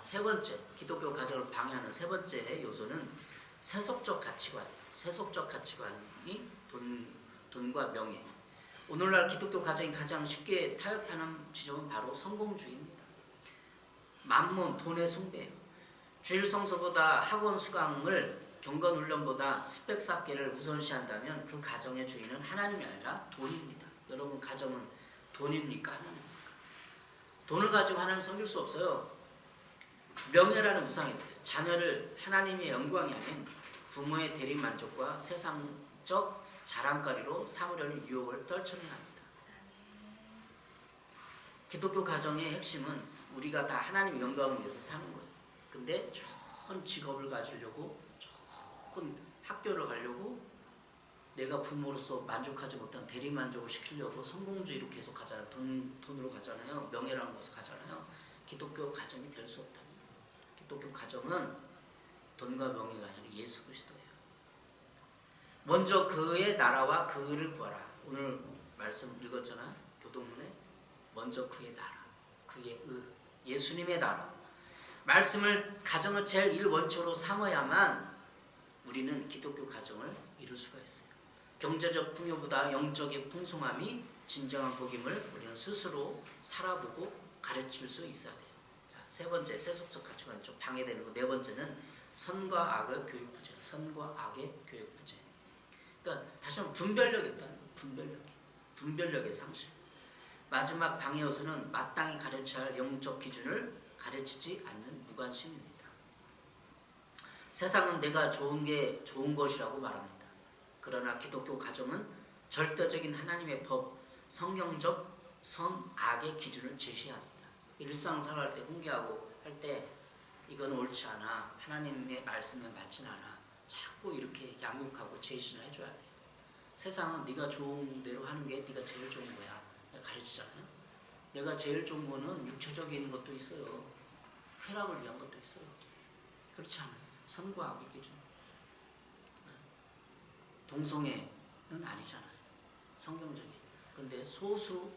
세 번째, 기독교 가정을 방해하는 세 번째 요소는 세속적 가치관. 세속적 가치관이 돈과 명예. 오늘날 기독교 가정이 가장 쉽게 타협하는 지점은 바로 성공주의입니다. 만몬, 돈의 숭배예요. 주일 성서보다 학원 수강을 경건훈련보다 스펙 쌓기를 우선시한다면 그 가정의 주인은 하나님이 아니라 돈입니다. 여러분 가정은 돈입니까? 하나님입니까? 돈을 가지고 하나님 섬길 수 없어요. 명예라는 우상이 있어요. 자녀를 하나님의 영광이 아닌 부모의 대리만족과 세상적 자랑거리로 삼으려는 유혹을 떨쳐내야 합니다. 기독교 가정의 핵심은 우리가 다 하나님의 영광을 위해서 사는 거예요. 근데 좋은 직업을 가지려고, 좋은 학교를 가려고, 내가 부모로서 만족하지 못한 대리만족을 시키려고 성공주의로 계속 가잖아요. 돈으로 가잖아요. 명예라는 것을 가잖아요. 기독교 가정이 될 수 없다. 기독교 가정은 돈과 명예가 아니라 예수 그리스도예요. 먼저 그의 나라와 그를 구하라. 오늘 말씀 읽었잖아. 교동문에 먼저 그의 나라, 그의 예수님의 나라. 말씀을 가정을 제일 1원칙으로 삼아야만 우리는 기독교 가정을 이룰 수가 있어요. 경제적 풍요보다 영적인 풍성함이 진정한 복임을 우리는 스스로 살아보고 가르칠 수 있어야 돼요. 자, 세 번째 세속적 가치관이 좀 방해되는 거. 네 번째는 선과 악의 교육 부재. 선과 악의 교육 부재. 그러니까 다시 한번 분별력이 있다는 거예요. 분별력의 상실. 마지막 방해 요소는 마땅히 가르쳐야 할 영적 기준을 가르치지 않는 무관심입니다. 세상은 내가 좋은 게 좋은 것이라고 말합니다. 그러나 기독교 가정은 절대적인 하나님의 법, 성경적 선, 악의 기준을 제시합니다. 일상생활할 때 훈계하고 할 때 이건 옳지 않아, 하나님의 말씀에 맞진 않아, 자꾸 이렇게 양육하고 제시를 해줘야 돼요. 세상은 네가 좋은 대로 하는 게 네가 제일 좋은 거야 가르치잖아요. 내가 제일 좋은 거는 육체적인 것도 있어요. 쾌락을 위한 것도 있어요. 그렇지 않아요. 선과 악의 기준. 동성애는 아니잖아요. 성경적인. 근데 소수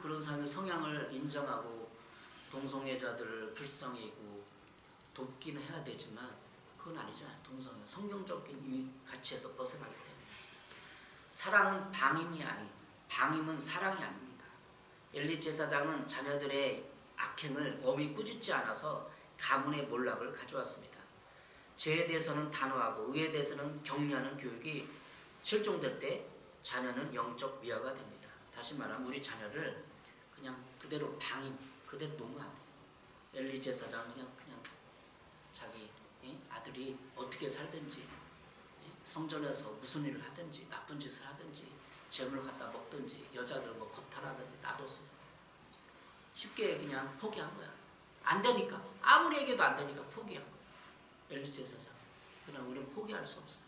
그런 사람의 성향을 인정하고 동성애자들을 불쌍히고 돕기는 해야 되지만 그건 아니잖아요. 동성애. 성경적인 가치에서 벗어나기 때문에. 사랑은 방임은 사랑이 아닙니다. 엘리 제사장은 자녀들의 악행을 엄히 꾸짖지 않아서 가문의 몰락을 가져왔습니다. 죄에 대해서는 단호하고 의에 대해서는 격려하는 교육이 실종될 때 자녀는 영적 미화가 됩니다. 다시 말하면 우리 자녀를 그냥 그대로 그대로 놓으면 안 돼요. 엘리 제사장은 그냥 자기 아들이 어떻게 살든지 성전에서 무슨 일을 하든지 나쁜 짓을 하든지 재물을 갖다 먹든지 여자들 뭐 겁탈하든지 놔뒀어요. 쉽게 그냥 포기한 거야. 안 되니까. 아무리 얘기해도 안 되니까 포기한 거야. 엘리 제사장. 그러나 우리는 포기할 수 없어요.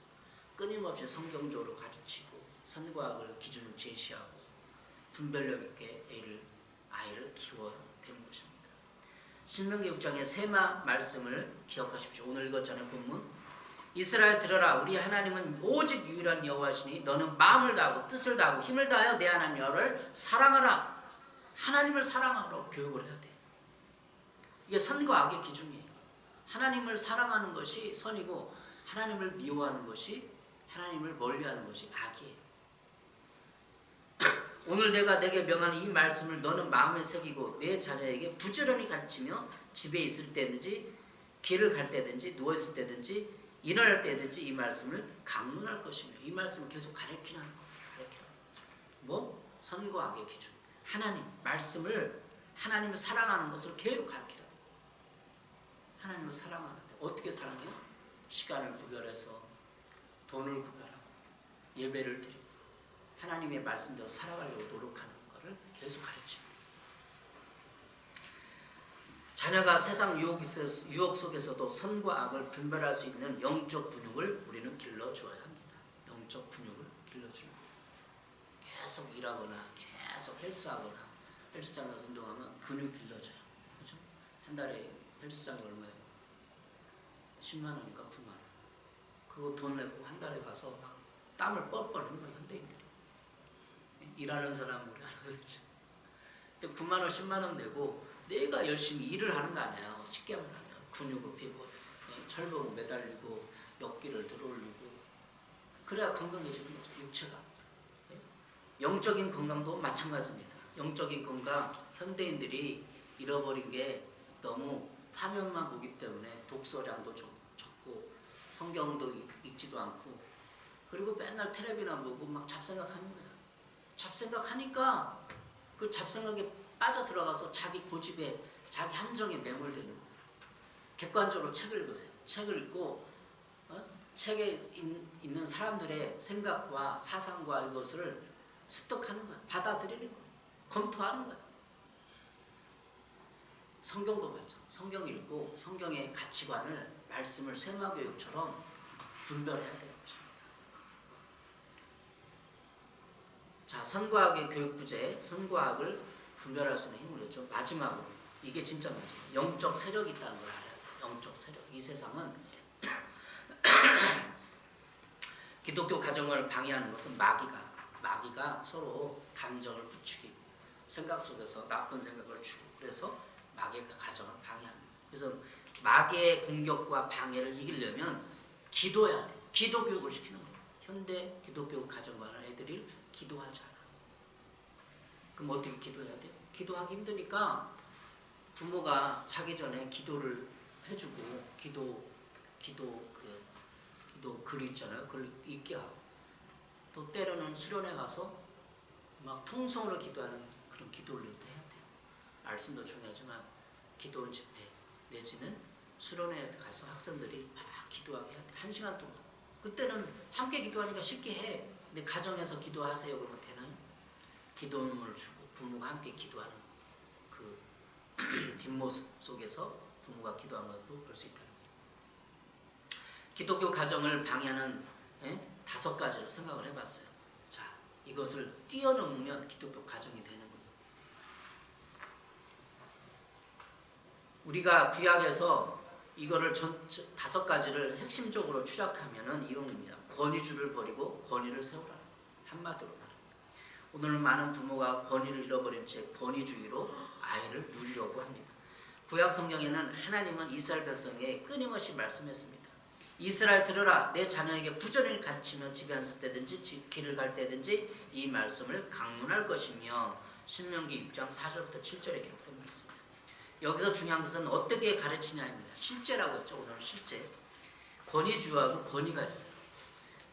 끊임없이 성경적으로 가르치고 선과 악을 기준을 제시하고 분별력 있게 아이를 키워야 되는 것입니다. 신명기 6장의 세마 말씀을 기억하십시오. 오늘 읽었잖아요. 본문. 이스라엘 들어라. 우리 하나님은 오직 유일한 여호와시니 너는 마음을 다하고 뜻을 다하고 힘을 다하여 내 하나님 여호와를 사랑하라. 하나님을 사랑하라고 교육을 해야 돼요. 이게 선과 악의 기준이에요. 하나님을 사랑하는 것이 선이고 하나님을 미워하는 것이, 하나님을 멀리하는 것이 악이에요. 오늘 내가 내게 명하는 이 말씀을 너는 마음에 새기고 내 자녀에게 부지런히 가르치며 집에 있을 때든지 길을 갈 때든지 누워있을 때든지 일어날 때든지 이 말씀을 강론할 것이며, 이 말씀을 계속 가르치는 거죠. 뭐? 선과 악의 기준. 하나님을 사랑하는 것을 계속 가르치라는 거예요. 하나님을 사랑하는데 어떻게 사랑해요? 시간을 구별해서 돈을 구별하고 예배를 드리고 하나님의 말씀대로 살아가려고 노력하는 것을 계속 가르칩니다. 자녀가 세상 유혹 속에서도 선과 악을 분별할 수 있는 영적 근육을 우리는 길러줘야 합니다. 영적 근육을 길러주는 거예요. 계속 일하거나 계속 헬스장에서 운동하면 근육 길러져요. 그렇죠? 한 달에 헬스장이 얼마예요? 10만 원이니까 9만 원. 그거 돈 내고 한 달에 가서 막 땀을 뻘뻘 흘리는 거예요. 현대인들이. 일하는 사람 우리 하나 되죠. 근데 9만 원, 10만 원 내고 내가 열심히 일을 하는 거 아니에요. 쉽게 말하면 근육을 펴고 철봉 매달리고 역기를 들어올리고 그래야 건강해지는 거죠. 육체가. 영적인 건강도 마찬가지입니다. 영적인 건강 현대인들이 잃어버린 게 너무 화면만 보기 때문에 독서량도 적고 성경도 읽지도 않고 그리고 맨날 텔레비나 보고 막 잡생각하는 거야. 잡생각하니까 그 잡생각에 빠져 들어가서 자기 고집에 자기 함정에 매몰되는 거예요. 객관적으로 책을 읽으세요. 책을 읽고 책에 있는 사람들의 생각과 사상과 이것을 습득하는 거야. 받아들이는 거야. 검토하는 거야. 성경도 맞아. 성경 읽고 성경의 가치관을 말씀을 쇠마교육처럼 분별해야 되는 것입니다. 자, 선과학의 교육 부재, 선과학을 분별할 수 있는 힘을 줬죠. 마지막으로 이게 진짜 문제예요. 영적 세력이 있다는 걸 알아요. 영적 세력. 이 세상은 기독교 가정을 방해하는 것은 마귀가 서로 감정을 부추기고 생각 속에서 나쁜 생각을 주고 그래서 마귀가 가정을 방해하는 거예요. 그래서 마귀의 공격과 방해를 이기려면 기도해야 돼요. 기도 교육을 시키는 거예요. 현대 기독교 가정과는 애들이 기도하지 않아. 그럼 어떻게 기도해야 돼요? 기도하기 힘드니까 부모가 자기 전에 기도를 해주고 기도 글 있잖아요. 그걸 읽게 하고 또 때로는 수련회 가서 막 통성으로 기도하는 그런 기도를 해야 돼요. 말씀도 중요하지만 기도 집회 내지는 수련회 가서 학생들이 막 기도하게 해야 돼. 1시간 동안. 그때는 함께 기도하니까 쉽게 해. 근데 가정에서 기도하세요 그러면 되나요? 기도문을 주고 부모가 함께 기도하는 그 뒷모습 속에서 부모가 기도한 것도 볼 수 있다는 거예요. 기독교 가정을 방해하는 5가지를 생각을 해봤어요. 자, 이것을 뛰어넘으면 기독교 가정이 되는 거예요. 우리가 구약에서 이거를 5가지를 핵심적으로 추락하면은 이런 겁니다. 권위주를 버리고 권위를 세우라. 한마디로 말합니다. 오늘은 많은 부모가 권위를 잃어버린 채 권위주의로 아이를 누리려고 합니다. 구약 성경에는 하나님은 이스라엘 백성에게 끊임없이 말씀했습니다. 이스라엘 들으라. 내 자녀에게 부전을 가르치며 집에 앉을 때든지 길을 갈 때든지 이 말씀을 강론할 것이며 신명기 6장 4절부터 7절에 기록된 말씀입니다. 여기서 중요한 것은 어떻게 가르치냐입니다. 실제라고 했죠. 오늘은 실제. 권위주의하고 권위가 있어요.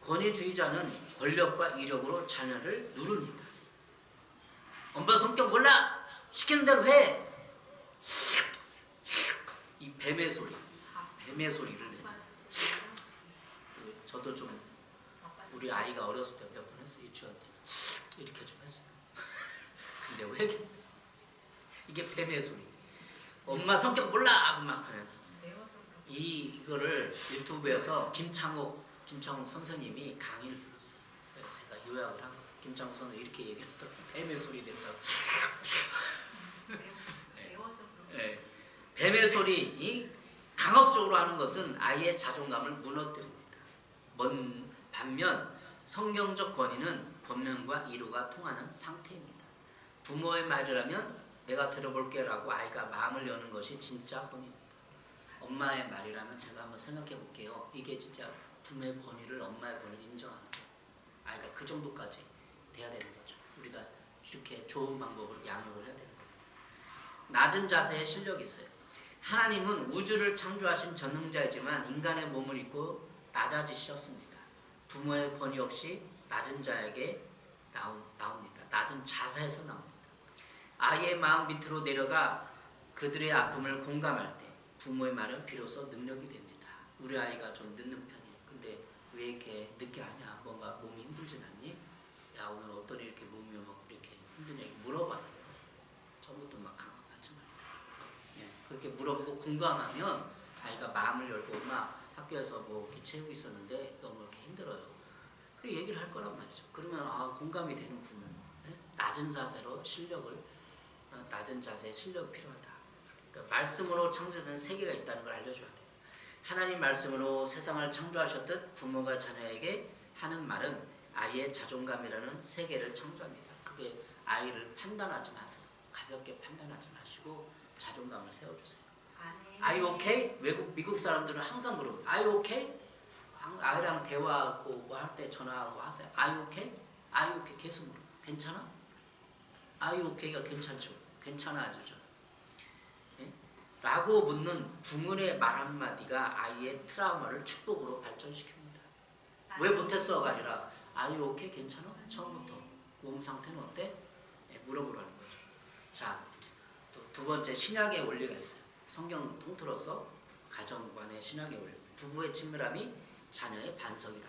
권위주의자는 권력과 이력으로 자녀를 누릅니다. 엄마 성격 몰라! 시키는 대로 해! 이 뱀의 소리를 내요. 저도 좀 우리 아이가 어렸을 때 몇 번 했어요. 유치원 때 이렇게 좀 했어요. 근데 왜 이게 뱀의 소리? 엄마 성격 몰라! 하고 막 하는 이거를 유튜브에서 김창옥 선생님이 강의를 들었어요. 그래서 제가 요약을 한 거예요. 김창옥 선생님이 이렇게 얘기했더라고요. 뱀의 소리 낸다고. 네. 뱀의 소리 강압적으로 하는 것은 아이의 자존감을 무너뜨립니다. 반면 성경적 권위는 권면과 이루가 통하는 상태입니다. 부모의 말이라면 내가 들어볼게 라고 아이가 마음을 여는 것이 진짜 권위입니다. 엄마의 말이라면 제가 한번 생각해 볼게요. 이게 진짜 부모의 권위를 엄마의 권위를 인정하는 거예요. 아이가 그 정도까지 돼야 되는 거죠. 우리가 이렇게 좋은 방법으로 양육을 해야 되는 겁니다. 낮은 자세에 실력이 있어요. 하나님은 우주를 창조하신 전능자이지만 인간의 몸을 입고 낮아지셨습니다. 부모의 권위 없이 낮은 자에게 나옵니다. 낮은 자세에서 나옵니다. 아이의 마음 밑으로 내려가 그들의 아픔을 공감할 때 부모의 말은 비로소 능력이 됩니다. 우리 아이가 좀 늦는 편이에요. 근데 왜 이렇게 늦게 하냐? 뭔가 몸이 힘들진 않니? 야, 오늘 어떤 이렇게 몸이 막 이렇게 힘드냐? 물어봐요. 처음부터 막 강하지 말고. 그렇게 물어보고 공감하면 아이가 마음을 열고 엄마 학교에서 뭐 이렇게 채우고 있었는데 너무 이렇게 힘들어요. 그 얘기를 할 거란 말이죠. 그러면 공감이 되는 부모. 낮은 자세로 낮은 자세의 실력이 필요하다. 그러니까 말씀으로 창조된 세계가 있다는 걸 알려줘야 돼요. 하나님 말씀으로 세상을 창조하셨듯 부모가 자녀에게 하는 말은 아이의 자존감이라는 세계를 창조합니다. 그게 아이를 판단하지 마세요. 가볍게 판단하지 마시고 자존감을 세워주세요. 아멘. Are you okay? 미국 사람들은 항상 물어봐요. Are you okay? 아이랑 대화하고 뭐 할 때 전화하고 하세요. Are you okay? Are you okay? 계속 물어. 괜찮아? Are you okay가 괜찮죠? 괜찮아 아니죠? 예? 라고 묻는 구문의 말 한마디가 아이의 트라우마를 축복으로 발전시킵니다. 왜 못했어가 아니라 Are you okay? 괜찮아? 처음부터 몸 상태는 어때? 예, 물어보라는 거죠. 자, 또 두 번째 신약의 원리가 있어요. 성경 통틀어서 가정관의 신학의 원리. 부부의 친밀함이 자녀의 반석이다.